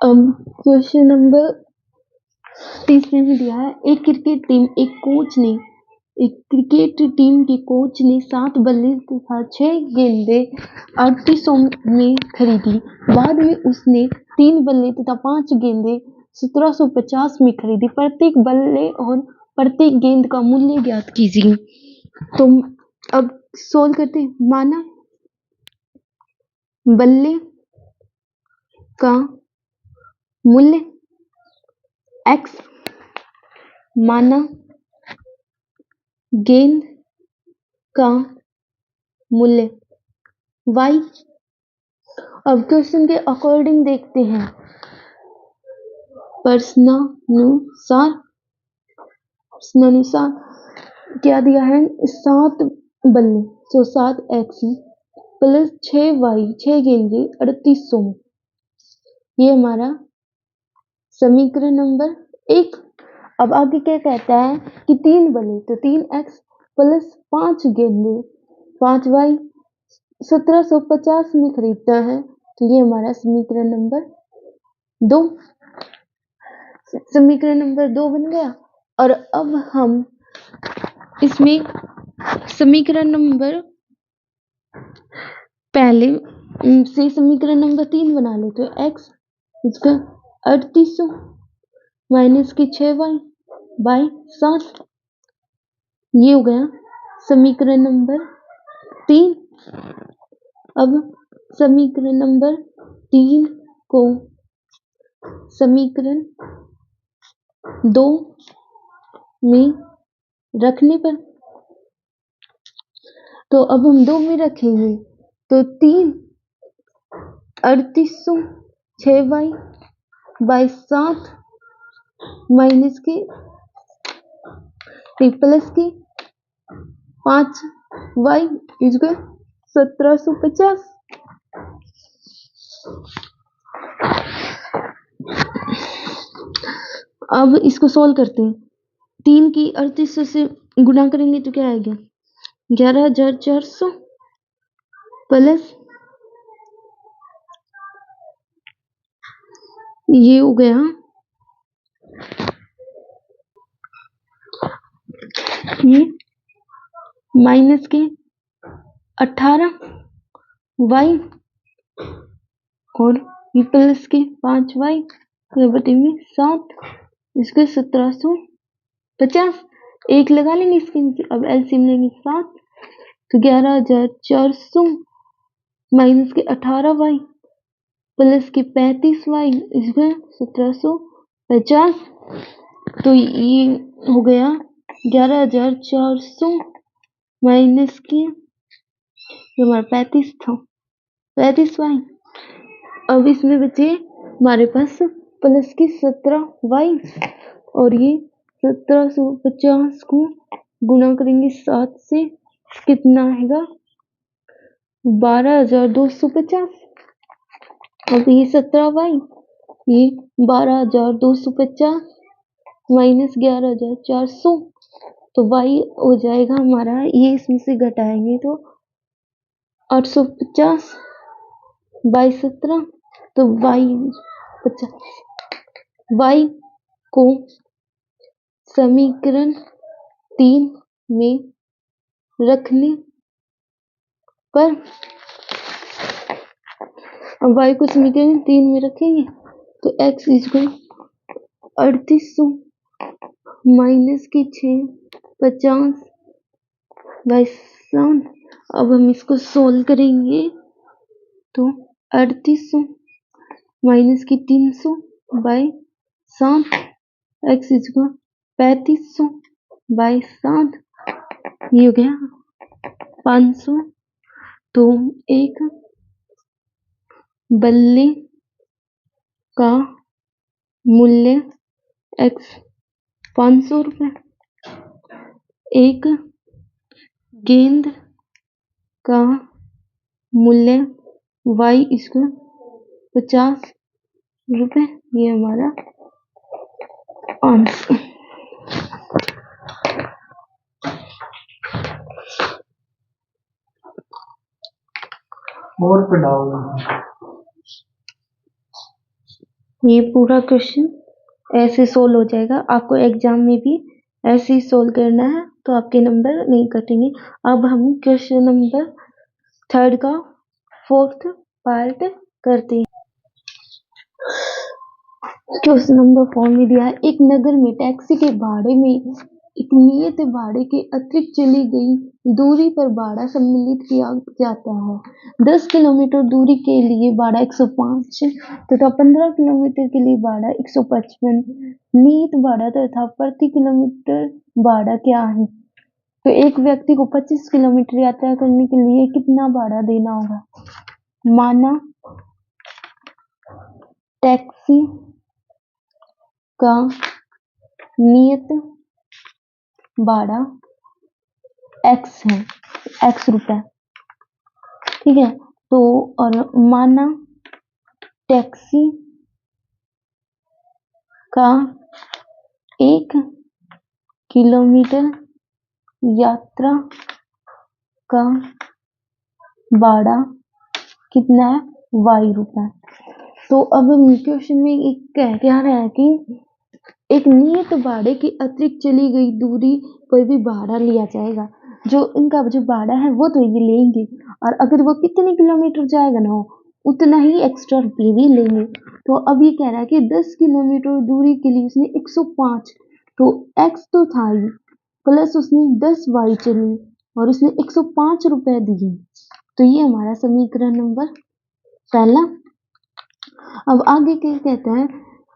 अब question number 30 में दिया है, एक क्रिकेट टीम के कोच ने 7 बल्ले तथा 6 गेंदें 3800 में खरीदी। बाद में उसने 3 बल्ले तथा 5 गेंदें 1750 में खरीदी। प्रत्येक बल्ले और प्रत्येक गेंद का मूल्य ज्ञात कीजिए। तो अब सोल्व करते हैं। माना बल्ले का मूल्य x, माना गेंद का मूल्य y। अब क्वेश्चन के अकॉर्डिंग देखते हैं। प्रश्नानुसार क्या दिया है, 7 बल्ले तो 7x प्लस 6y 6 गेंदे 3800 में, ये हमारा समीकरण नंबर 1। अब आगे क्या कहता है कि 3 बल्ले तो 3x प्लस 5 गेंदे 5y 1750 में खरीदता है, तो ये हमारा समीकरण नंबर 2। समीकरण नंबर 2 बन गया। और अब हम इसमें समीकरण नंबर पहले से समीकरण नंबर 3 बना ले। तो x इसका 3800 माइनस के 6y बाई 7, ये हो गया समीकरण नंबर 3। अब समीकरण नंबर 3 को समीकरण 2 में रखने पर, तो अब हम 2 में रखेंगे तो 3 3800 6y बाई 7 माइनस के प्लस के 5y इसको 1750। अब इसको सॉल्व करते हैं। 3 की 3800 से गुणा करेंगे तो क्या आएगा, 11400 प्लस ये हो गया ये माइनस के 18y और ये प्लस के 5y बटे में 7 इसके 1750। एक लगा लेंगे इसके नीचे। अब एलसीएम लेंगे 7 तो 11400 माइनस के 18y प्लस के 35y इसका 1750। तो ये हो गया 11400 माइनस के हमारा 35 था 35y। अब इसमें बचे हमारे पास प्लस की 17y और ये 1750 को गुणा करेंगे 7 से, कितना आएगा 12250। अब ये 17y ये 12250 माइनस 11400, तो y हो जाएगा हमारा, ये इसमें से घटाएंगे तो 850 बाई 17, तो y को समीकरण 3 में रखने पर, अब y को समीकरण 3 में रखेंगे तो x इसको 3800 माइनस के 650 बाई 7। अब हम इसको सोल्व करेंगे तो 3800 माइनस की 300 बाई 7 x इसको 3500 बाई 7, ये हो गया 500। तो एक बल्ले का मूल्य x 500 रुपये, एक गेंद का मूल्य y इसको 50 रुपये, ये हमारा आंसर। और पढ़ाओ ये पूरा क्वेश्चन ऐसे सोल्व हो जाएगा। आपको एग्जाम में भी ऐसे ही सोल्व करना है तो आपके नंबर नहीं कटेंगे। अब हम क्वेश्चन नंबर 3 का 4th पार्ट करते हैं। क्वेश्चन नंबर 4 में दिया है, एक नगर में टैक्सी के भाड़े में एक नियत भाड़े के अतिरिक्त चली गई दूरी पर भाड़ा सम्मिलित किया जाता है। 10 किलोमीटर दूरी के लिए भाड़ा 105 तथा 15 किलोमीटर के लिए भाड़ा 155 नियत भाड़ा तथा प्रति किलोमीटर भाड़ा क्या है? तो एक व्यक्ति को 25 किलोमीटर यात्रा करने के लिए कितना भाड़ा देना होगा? माना टैक्सी का नियत भाड़ा x है, x रुपए, ठीक है। तो और माना टैक्सी का 1 किलोमीटर यात्रा का भाड़ा कितना है? y रुपए। तो अब क्वेश्चन में एक क्या रहा है कि एक नियत भाड़े के अतिरिक्त चली गई दूरी पर भी भाड़ा लिया जाएगा। जो इनका जो भाड़ा है वो तो ये लेंगे, और अगर वो कितने किलोमीटर जाएगा ना उतना ही एक्स्ट्रा रुपये भी लेंगे। तो अब ये कह रहा है कि 10 किलोमीटर दूरी के लिए उसने 105, तो x तो था ही, प्लस उसने 10 y चली और उसने 105 रुपए दिए। तो ये हमारा समीकरण नंबर पहला। अब आगे क्या कहता है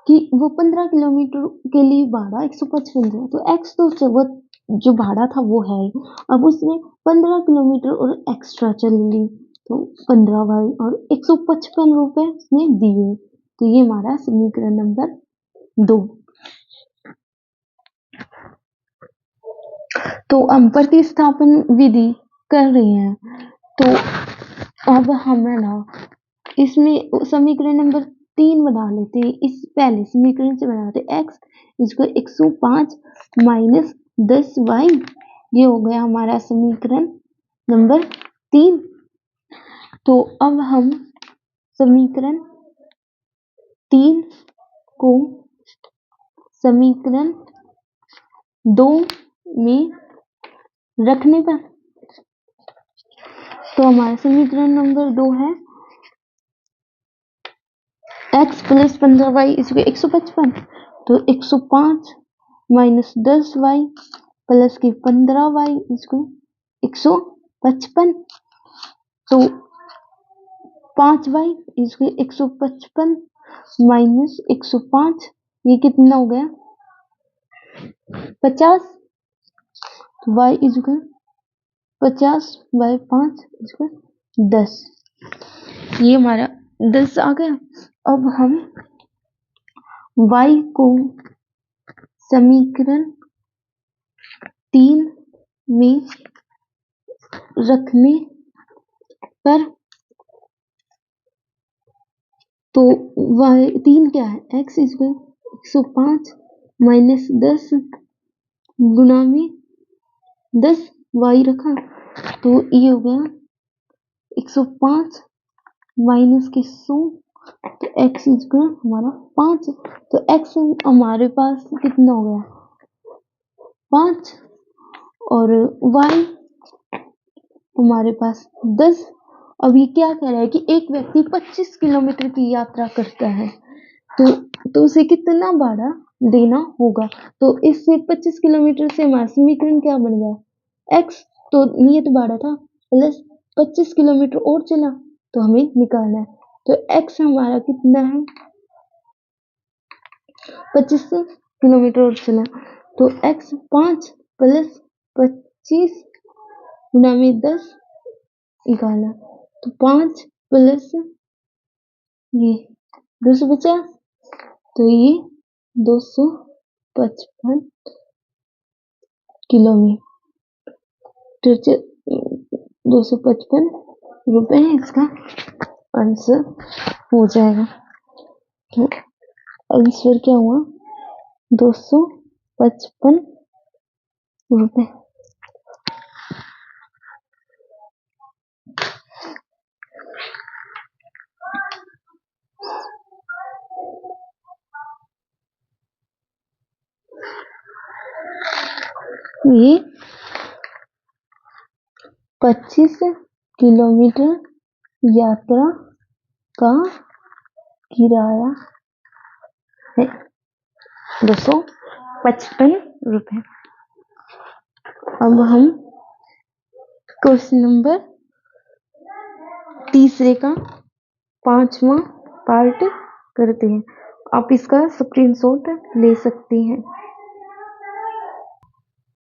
कि वो 15 किलोमीटर के लिए भाड़ा 155 है, तो x तो वो जो भाड़ा था वो है। अब उसने 15 किलोमीटर और एक्स्ट्रा चल ली, तो 15 वाई और 155 रुपए उसने दिए। तो ये हमारा समीकरण नंबर 2। तो हम प्रतिस्थापन विधि कर रहे हैं, तो अब हमें ना इसमें समीकरण नंबर 3 बना लेते हैं। इस पहले समीकरण से बनाते x इसको 105 माइनस 10y, ये हो गया हमारा समीकरण नंबर 3। तो अब हम समीकरण 3 को समीकरण 2 में रखने पर तो हमारा समीकरण नंबर 2 है x प्लस 15y इसको 155, तो 105 माइनस 10y प्लस की 15y इसको 155, तो 5y इसको 155 माइनस 105, ये कितना हो गया 50, y इसको 50 बाई 5 इसको 10, ये हमारा 10 आ गया। अब हम y को समीकरण 3 में रखने पर तो y 3 क्या है x इसको 105 माइनस 10 गुना में 10 y रखा, तो ये हो गया 105 माइनस के 100, तो x इसको हमारा 5, तो x हमारे पास कितना हो गया 5 और y हमारे पास 10। अब ये क्या कह रहा है कि एक व्यक्ति 25 किलोमीटर की यात्रा करता है, तो उसे कितना भाड़ा देना होगा। तो इससे 25 किलोमीटर से हमारा समीकरण क्या बन गया x, तो नियत भाड़ा था, प्लस 25 किलोमीटर और चला तो हमें निकालना है। तो x हमारा कितना है 25 किलोमीटर और चला, तो x 5 प्लस 25 गुना में 10 निकालना, तो 5 प्लस ये 250, तो ये 255 किलोमीटर 255 रुपए इसका आंसर हो जाएगा। तो आंसर क्या हुआ 255 रुपए। ये 25 किलोमीटर यात्रा का किराया है 255 रुपये। अब हम क्वेश्चन नंबर तीसरे का 5वां पार्ट करते हैं। आप इसका स्क्रीनशॉट ले सकते हैं।